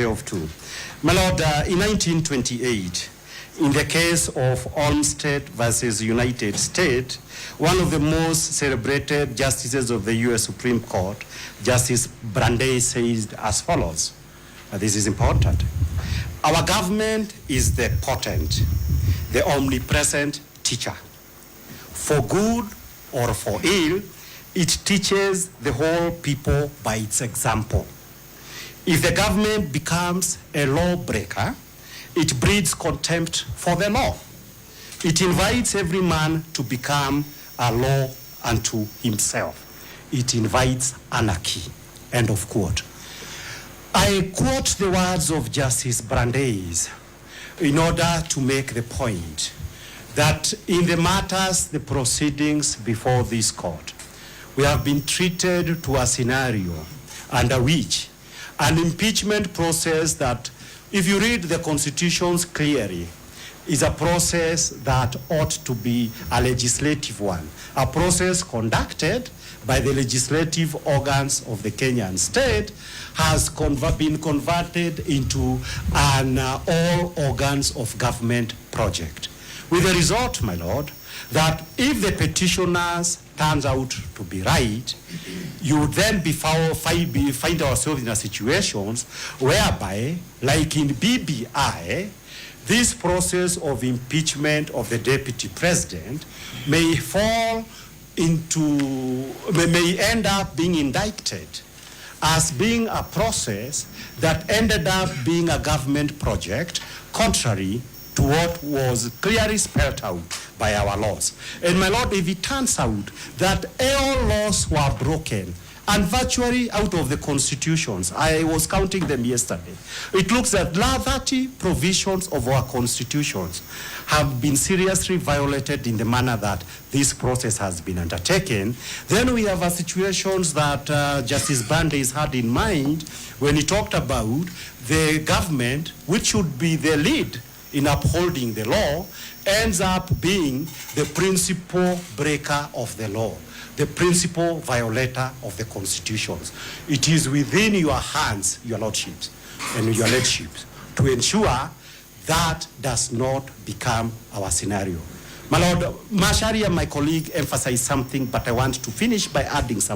of two. My Lord, in 1928, in the case of Olmsted versus United States, one of the most celebrated justices of the U.S. Supreme Court, Justice Brandeis, says as follows. This is important. Our government is the potent, the omnipresent teacher. For good or for ill, it teaches the whole people by its example. If the government becomes a lawbreaker, it breeds contempt for the law. It invites every man to become a law unto himself. It invites anarchy. End of quote. I quote the words of Justice Brandeis in order to make the point that in the matters, the proceedings before this court, we have been treated to a scenario under which an impeachment process that, if you read the constitutions clearly, is a process that ought to be a legislative one, a process conducted by the legislative organs of the Kenyan state, has been converted into an all organs of government project. With the result, my Lord, that if the petitioners turns out to be right, you would then find ourselves in a situation whereby, like in BBI, this process of impeachment of the deputy president may end up being indicted as being a process that ended up being a government project, contrary to what was clearly spelled out by our laws. And my Lord, if it turns out that all laws were broken and virtually out of the constitutions, I was counting them yesterday, it looks that 30 provisions of our constitutions have been seriously violated in the manner that this process has been undertaken. Then we have a situations that Justice Brandeis had in mind when he talked about the government, which should be the lead in upholding the law, ends up being the principal breaker of the law, the principal violator of the constitutions. It is within your hands, your lordships and your lordships, to ensure that does not become our scenario. My Lord, Mashari and my colleague emphasized something, but I want to finish by adding some